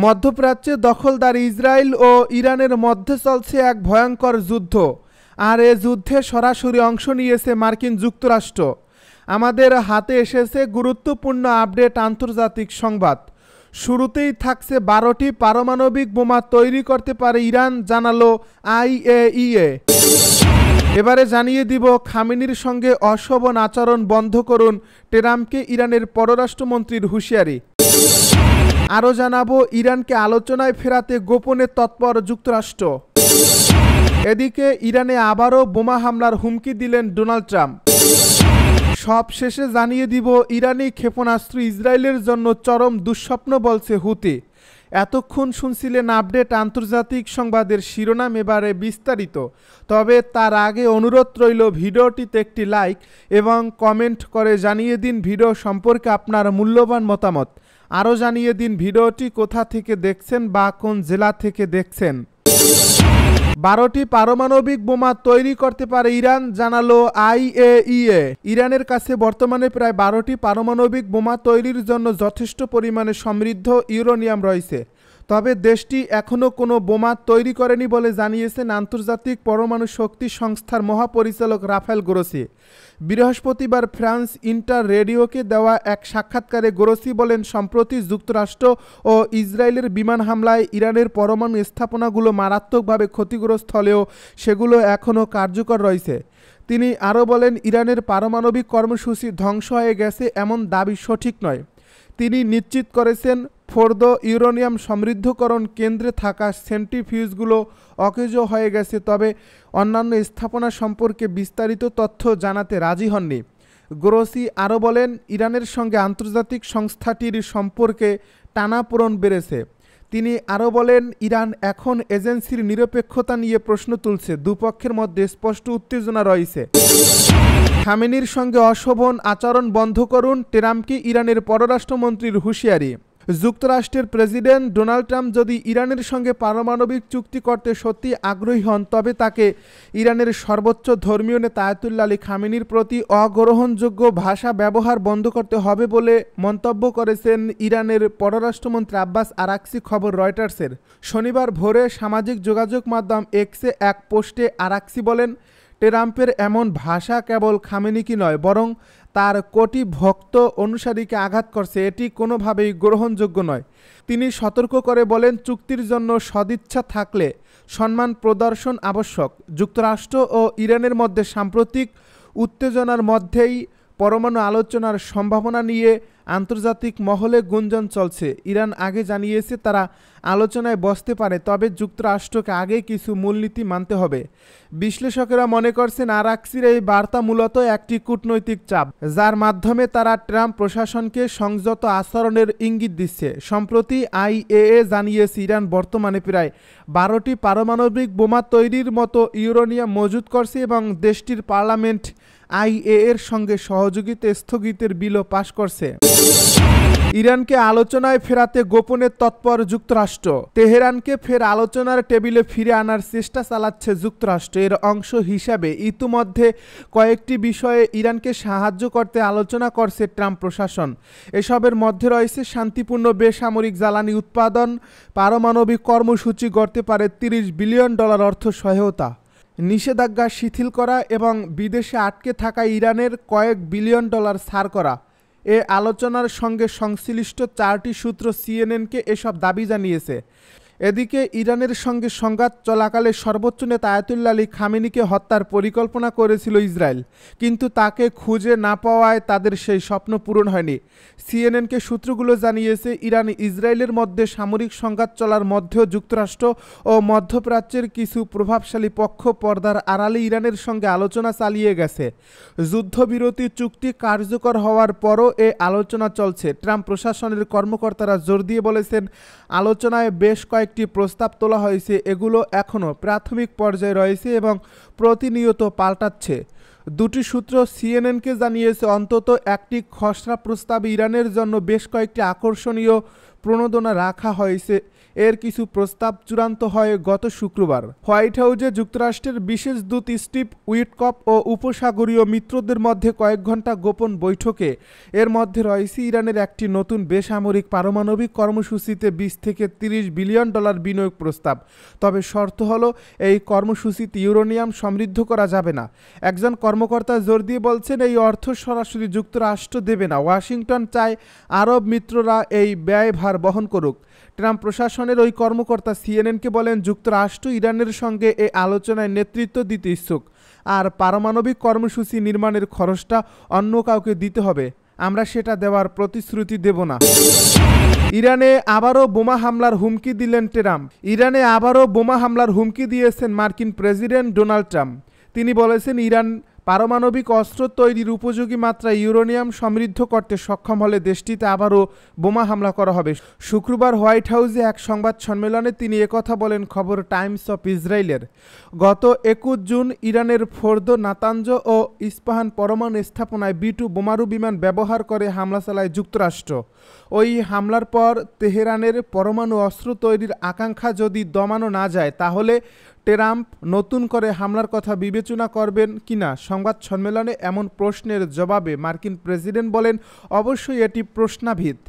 মধ্যপ্রাচ্যে দখলদার ইসরায়েল ও ইরানের মধ্যে চলছে এক ভয়ঙ্কর যুদ্ধ, আর এ যুদ্ধে সরাসরি অংশ নিয়েছে মার্কিন যুক্তরাষ্ট্র। আমাদের হাতে এসেছে গুরুত্বপূর্ণ আপডেট আন্তর্জাতিক সংবাদ। শুরুতেই থাকছে 12টি পারমাণবিক বোমা তৈরি করতে পারে ইরান, জানালো IAEA। এবারে জানিয়ে দিব খামেনির সঙ্গে অশোভন আচরণ বন্ধ করুন, ট্রাম্পকে ইরানের পররাষ্ট্রমন্ত্রীর হুঁশিয়ারি। আরও জানাবো ইরানকে আলোচনায় ফেরাতে গোপনে তৎপর যুক্তরাষ্ট্র। এদিকে ইরানে আবারও বোমা হামলার হুমকি দিলেন ডোনাল্ড ট্রাম্প। সব শেষে জানিয়ে দিব ইরানি ক্ষেপণাস্ত্র ইসরায়েলের জন্য চরম দুঃস্বপ্ন বলছে হুতি। এতক্ষণ শুনছিলেন আপডেট আন্তর্জাতিক সংবাদের শিরোনাম, এবারে বিস্তারিত। তবে তার আগে অনুরোধ রইল ভিডিওটিতে একটি লাইক এবং কমেন্ট করে জানিয়ে দিন ভিডিও সম্পর্কে আপনার মূল্যবান মতামত। আরও জানিয়ে দিন ভিডিওটি কোথা থেকে দেখছেন বা কোন জেলা থেকে দেখছেন। 12টি পারমাণবিক বোমা তৈরি করতে পারে ইরান, জানালো IAEA। ইরানের কাছে বর্তমানে প্রায় 12টি পারমাণবিক বোমা তৈরির জন্য যথেষ্ট পরিমাণে সমৃদ্ধ ইউরেনিয়াম রয়েছে। তবে দেশটি এখনও কোনো বোমা তৈরি করেনি বলে জানিয়েছেন আন্তর্জাতিক পরমাণু শক্তি সংস্থার মহাপরিচালক রাফায়েল গ্রোসি। বৃহস্পতিবার ফ্রান্স ইন্টার রেডিওকে দেওয়া এক সাক্ষাৎকারে গ্রোসি বলেন, সম্প্রতি যুক্তরাষ্ট্র ও ইসরায়েলের বিমান হামলায় ইরানের পরমাণু স্থাপনাগুলো মারাত্মকভাবে ক্ষতিগ্রস্ত হলেও সেগুলো এখনও কার্যকর রয়েছে। তিনি আরও বলেন, ইরানের পারমাণবিক কর্মসূচি ধ্বংস হয়ে গেছে এমন দাবি সঠিক নয়। তিনি নিশ্চিত করেছেন ফোর্দো ইউরেনিয়াম সমৃদ্ধকরণ কেন্দ্রে থাকা সেন্ট্রিফিউজগুলো অকেজ হয়ে গেছে, তবে অন্যান্য স্থাপনা সম্পর্কে বিস্তারিত তথ্য জানাতে রাজি হননি। গ্রোসি আরও বলেন, ইরানের সঙ্গে আন্তর্জাতিক সংস্থাটির সম্পর্কে টানাপোড়েন বেড়েছে। তিনি আরও বলেন, ইরান এখন এজেন্সির নিরপেক্ষতা নিয়ে প্রশ্ন তুলছে। দুপক্ষের মধ্যে স্পষ্ট উত্তেজনা রয়েছে। খামেনির সঙ্গে অশোভন আচরণ বন্ধ করুন, ট্রাম্পকে ইরানের পররাষ্ট্রমন্ত্রীর হুঁশিয়ারি। যুক্তরাষ্ট্রের প্রেসিডেন্ট ডোনাল্ড ট্রাম্প যদি ইরানের সঙ্গে পারমাণবিক চুক্তি করতে সত্যি আগ্রহী হন, তবে তাকে ইরানের সর্বোচ্চ ধর্মীয় নেতা আয়াতুল্লাহ আলী খামেনির প্রতি অগ্রহণযোগ্য ভাষা ব্যবহার বন্ধ করতে হবে বলে মন্তব্য করেছেন ইরানের পররাষ্ট্রমন্ত্রী আব্বাস আরাকচি। খবর রয়টার্সের। শনিবার ভোরে সামাজিক যোগাযোগ মাধ্যম এক্সে এক পোস্টে আরাকচি বলেন, ট্রাম্পের এমন ভাষা কেবল খামেনিকে নয়, বরং তার কোটি ভক্ত অনুসারীকে আঘাত করছে। এটি কোনোভাবেই গ্রহণযোগ্য নয়। তিনি সতর্ক করে বলেন, চুক্তির জন্য সদিচ্ছা থাকলে সম্মান প্রদর্শন আবশ্যক। যুক্তরাষ্ট্র ও ইরানের মধ্যে সাম্প্রতিক উত্তেজনার মধ্যেই পরমাণু আলোচনার সম্ভাবনা নিয়ে আন্তর্জাতিক মহলে গুঞ্জন চলছে। ইরান আগে জানিয়েছে তারা আলোচনায় বসতে পারে, তবে যুক্তরাষ্ট্রকে আগে কিছু মূলনীতি মানতে হবে। বিশ্লেষকেরা মনে করছেন আরাকচির এই বার্তা মূলত একটি কূটনৈতিক চাপ, যার মাধ্যমে তারা ট্রাম্প প্রশাসনকে সংযত আচরণের ইঙ্গিত দিচ্ছে। সম্প্রতি IAEA জানিয়েছে ইরান বর্তমানে প্রায় 12টি পারমাণবিক বোমা তৈরির মতো ইউরেনিয়াম মজুত করছে এবং দেশটির পার্লামেন্ট IAEA-এর সঙ্গে সহযোগিতা স্থগিতের বিলও পাশ করছে। ইরানকে আলোচনায় ফেরাতে গোপনে তৎপর যুক্তরাষ্ট্র। তেহরানকে ফের আলোচনার টেবিলে ফিরে আনার চেষ্টা চালাচ্ছে যুক্তরাষ্ট্র। এর অংশ হিসাবে ইতিমধ্যে কয়েকটি বিষয়ে ইরানকে সাহায্য করতে আলোচনা করছে ট্রাম্প প্রশাসন। এসবের মধ্যে রয়েছে শান্তিপূর্ণ বেসামরিক জ্বালানি উৎপাদন, পারমাণবিক কর্মসূচি গড়তে পারে $30 বিলিয়ন অর্থ সহায়তা, নিষেধাজ্ঞা শিথিল করা এবং বিদেশে আটকে থাকা ইরানের কয়েক বিলিয়ন ডলার ছাড় করা। এ আলোচনার সঙ্গে সংশ্লিষ্ট 4টি সূত্র CNN-কে এসব দাবি জানিয়েছে। এদিকে ইরানের সঙ্গে সংঘাত চলাকালে সর্বোচ্চ নেতা আয়াতুল্লাহ আলী খামেনিকে হত্যার পরিকল্পনা করেছিল ইসরায়েল, কিন্তু তাকে খুঁজে না পাওয়ায় তাদের সেই স্বপ্ন পূরণ হয়নি। CNN-কে সূত্রগুলো জানিয়েছে, ইরান ইসরায়েলের মধ্যে সামরিক সংঘাত চলার মধ্যেও যুক্তরাষ্ট্র ও মধ্যপ্রাচ্যের কিছু প্রভাবশালী পক্ষ পর্দার আড়ালে ইরানের সঙ্গে আলোচনা চালিয়ে গেছে। যুদ্ধবিরতি চুক্তি কার্যকর হওয়ার পরও এ আলোচনা চলছে। ট্রাম্প প্রশাসনের কর্মকর্তারা জোর দিয়ে বলেছেন, আলোচনায় বেশ কয়েকটি প্রস্তাব তোলা হয়েছে, এগুলো এখনও প্রাথমিক পর্যায়ে রয়েছে এবং প্রতিনিয়ত পাল্টাচ্ছে। দুটি সূত্র CNN-কে জানিয়েছে, অন্তত একটি খসড়া প্রস্তাব ইরানের জন্য বেশ কয়েকটি আকর্ষণীয় প্রণোদনা রাখা হয়েছে। এর কিছু প্রস্তাব চূড়ান্ত হয় গত শুক্রবার। হোয়াইট হাউসে যুক্তরাষ্ট্রের বিশেষ দূত স্টিভ উইটকফ ও উপসাগরীয় মিত্রদের মধ্যে কয়েক ঘন্টা গোপন বৈঠকে এর মধ্যে রয়েছে ইরানের একটি নতুন বেসামরিক পারমাণবিক কর্মসূচিতে 20 থেকে 30 বিলিয়ন ডলার বিনিয়োগ প্রস্তাব। তবে শর্ত হলো এই কর্মসূচিতে ইউরেনিয়াম সমৃদ্ধ করা যাবে না। একজন কর্মকর্তা জোর দিয়ে বলছেন, এই অর্থ সরাসরি যুক্তরাষ্ট্র দেবে না। ওয়াশিংটন চায় আরব মিত্ররা এই ব্যয়ভার বহন করুক। ট্রাম্প প্রশাসনের ওই কর্মকর্তা সিএনএনকে বলেন, যুক্তরাষ্ট্র ইরানের সঙ্গে এই আলোচনায় নেতৃত্ব দিতে ইচ্ছুক, আর পারমাণবিক কর্মসূচি নির্মাণের খরচটা অন্য কাউকে দিতে হবে। আমরা সেটা দেওয়ার প্রতিশ্রুতি দেব না। ইরানে আবারও বোমা হামলার হুমকি দিলেন ট্রাম্প। ইরানে আবারও বোমা হামলার হুমকি দিয়েছেন মার্কিন প্রেসিডেন্ট ডোনাল্ড ট্রাম্প। তিনি বলেছেন, ইরান পারমাণবিক অস্ত্র তৈরির উপযোগী মাত্রায় ইউরেনিয়াম সমৃদ্ধ করতে সক্ষম হলে দেশটিতে আবারও বোমা হামলা করা হবে। শুক্রবার হোয়াইট হাউসে এক সংবাদ সম্মেলনে তিনি একথা বলেন, খবর টাইমস অফ ইসরায়েলের। গত 21 জুন ইরানের ফোর্দো, নাতাঞ্জ ও ইস্পাহান পরমাণু স্থাপনায় B2 বোমারু বিমান ব্যবহার করে হামলা চালায় যুক্তরাষ্ট্র। ওই হামলার পর তেহরানের পরমাণু অস্ত্র তৈরির আকাঙ্ক্ষা যদি দমানো না যায়, তাহলে ট্রাম্প নতুন করে হামলার কথা বিবেচনা করবেন কিনা। সংবাদ সম্মেলনে এমন প্রশ্নের জবাবে মার্কিন প্রেসিডেন্ট বলেন, অবশ্যই এটি প্রশ্নাতীত।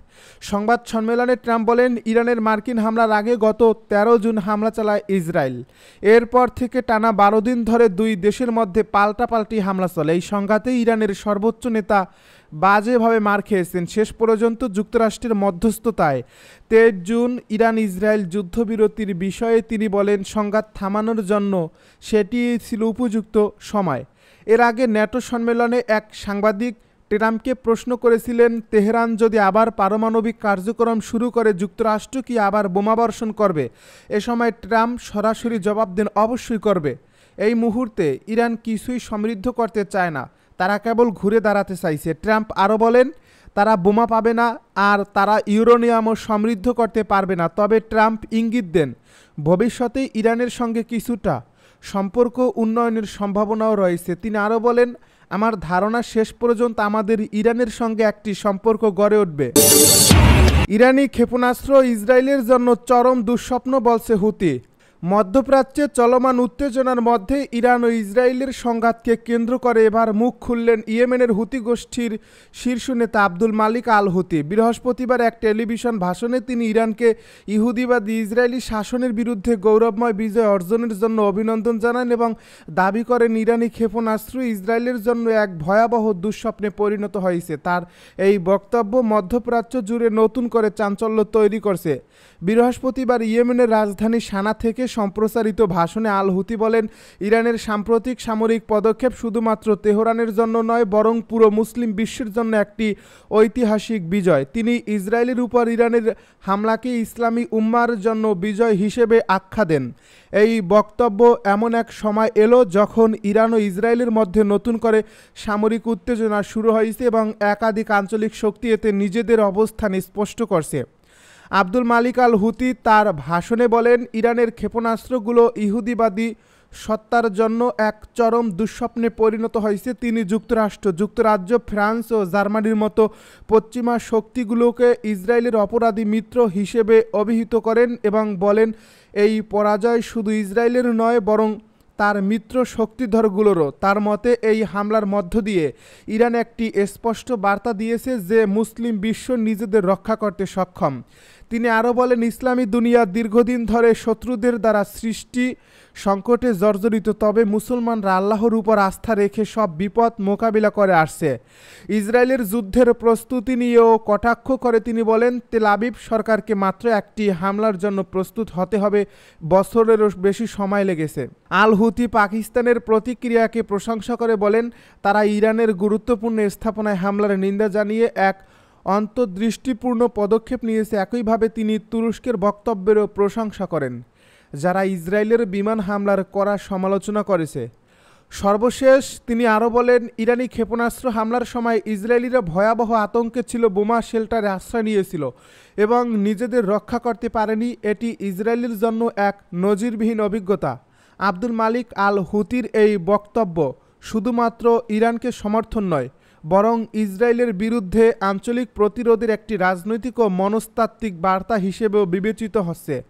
সংবাদ সম্মেলনে ট্রাম্প বলেন, ইরানের মার্কিন হামলার আগে গত 13 জুন হামলা চালায় ইসরায়েল। এরপর থেকে টানা 12 দিন ধরে দুই দেশের মধ্যে পাল্টাপাল্টি হামলা চলে। এই সংঘাতে ইরানের সর্বোচ্চ নেতা বাজেভাবে মার খেয়েছেন। শেষ পর্যন্ত যুক্তরাষ্ট্রের মধ্যস্থতায় 23 জুন ইরান ইসরায়েল যুদ্ধবিরতির বিষয়ে তিনি বলেন, সংঘাত থামানোর জন্য সেটি ছিল উপযুক্ত সময়। এর আগে ন্যাটো সম্মেলনে এক সাংবাদিক ট্রাম্পকে প্রশ্ন করেছিলেন, তেহরান যদি আবার পারমাণবিক কার্যক্রম শুরু করে যুক্তরাষ্ট্র কি আবার বোমাবর্ষণ করবে? এ সময় ট্রাম্প সরাসরি জবাব দেন, অবশ্যই করবে। এই মুহূর্তে ইরান কিছুই সমৃদ্ধ করতে চায় না, তারা কেবল ঘুরে দাঁড়াতে চাইছে। ট্রাম্প আরও বলেন, তারা বোমা পাবে না আর তারা ইউরেনিয়ামও সমৃদ্ধ করতে পারবে না। তবে ট্রাম্প ইঙ্গিত দেন, ভবিষ্যতে ইরানের সঙ্গে কিছুটা সম্পর্ক উন্নয়নের সম্ভাবনাও রয়েছে। তিনি আরও বলেন, আমার ধারণা শেষ পর্যন্ত আমাদের ইরানের সঙ্গে একটি সম্পর্ক গড়ে উঠবে। ইরানি ক্ষেপণাস্ত্র ইসরায়েলের জন্য চরম দুঃস্বপ্ন বলছে হুতি। মধ্যপ্রাচ্যে চলমান উত্তেজনার মধ্যে ইরান ও ইসরায়েলের সংঘাতকে কেন্দ্র করে এবার মুখ খুললেন ইয়েমেনের হুতি গোষ্ঠীর শীর্ষ নেতা আব্দুল মালিক আল হুতি। বৃহস্পতিবার এক টেলিভিশন ভাষণে তিনি ইরানকে ইহুদিবাদী ইসরায়েলি শাসনের বিরুদ্ধে গৌরবময় বিজয় অর্জনের জন্য অভিনন্দন জানান এবং দাবি করেন, ইরানি ক্ষেপণাস্ত্র ইসরায়েলের জন্য এক ভয়াবহ দুঃস্বপ্নে পরিণত হয়েছে। তার এই বক্তব্য মধ্যপ্রাচ্য জুড়ে নতুন করে চাঞ্চল্য তৈরি করছে। বৃহস্পতিবার ইয়েমেনের রাজধানী সানা থেকে সম্প্রচারিত ভাষণে আল হুতি বলেন, ইরানের সাম্প্রতিক সামরিক পদক্ষেপ শুধুমাত্র তেহরানের জন্য নয়, বরং পুরো মুসলিম বিশ্বের জন্য একটি ঐতিহাসিক বিজয়। তিনি ইসরায়েলের উপর ইরানের হামলাকে ইসলামী উম্মার জন্য বিজয় হিসেবে আখ্যা দেন। এই বক্তব্য এমন এক সময় এলো যখন ইরান ও ইসরায়েলের মধ্যে নতুন করে সামরিক উত্তেজনা শুরু হয়েছে এবং একাধিক আঞ্চলিক শক্তি এতে নিজেদের অবস্থান স্পষ্ট করছে। আব্দুল মালিক আল হুতি তার ভাষণে বলেন, ইরানের ক্ষেপণাস্ত্রগুলো ইহুদিবাদী সত্তার জন্য এক চরম দুঃস্বপ্নে পরিণত হয়েছে। তিনি যুক্তরাজ্য, ফ্রান্স ও জার্মানির মতো পশ্চিমা শক্তিগুলোকে ইসরায়েলের অপরাধী মিত্র হিসেবে অভিহিত করেন এবং বলেন, এই পরাজয় শুধু ইসরায়েলের নয়, বরং তার মিত্র শক্তিধরগুলোরও। তার মতে, এই হামলার মধ্য দিয়ে ইরান একটি স্পষ্ট বার্তা দিয়েছে যে মুসলিম বিশ্ব নিজেদের রক্ষা করতে সক্ষম। তিনি আরও বলেন, ইসলামী দুনিয়া দীর্ঘদিন ধরে শত্রুদের দ্বারা সৃষ্টি সংকটে জর্জরিত, তবে মুসলমানরা আল্লাহর উপর আস্থা রেখে সব বিপদ মোকাবিলা করে আসছে। ইসরায়েলের যুদ্ধের প্রস্তুতি নিয়েও কটাক্ষ করে তিনি বলেন, তেল আবিব সরকারকে মাত্র একটি হামলার জন্য প্রস্তুত হতে হবে, বছরেরও বেশি সময় লেগেছে। আল হুতি পাকিস্তানের প্রতিক্রিয়াকে প্রশংসা করে বলেন, তারা ইরানের গুরুত্বপূর্ণ স্থাপনায় হামলার নিন্দা জানিয়ে এক অন্তর্দৃষ্টিপূর্ণ পদক্ষেপ নিয়েছে। একইভাবে তিনি তুরস্কের বক্তব্যেরও প্রশংসা করেন, যারা ইসরায়েলের বিমান হামলার কড়া সমালোচনা করেছে। সর্বশেষ তিনি আরও বলেন, ইরানি ক্ষেপণাস্ত্র হামলার সময় ইসরায়েলিরা ভয়াবহ আতঙ্কে ছিল, বোমা শেল্টারে আশ্রয় নিয়েছিল এবং নিজেদের রক্ষা করতে পারেনি। এটি ইসরায়েলের জন্য এক নজিরবিহীন অভিজ্ঞতা। আব্দুল মালিক আল হুতির এই বক্তব্য শুধুমাত্র ইরানকে সমর্থন নয়, বরং ইসরায়েলের বিরুদ্ধে আঞ্চলিক প্রতিরোধের একটি রাজনৈতিক ও মনস্তাত্ত্বিক বার্তা হিসেবেও বিবেচিত হচ্ছে।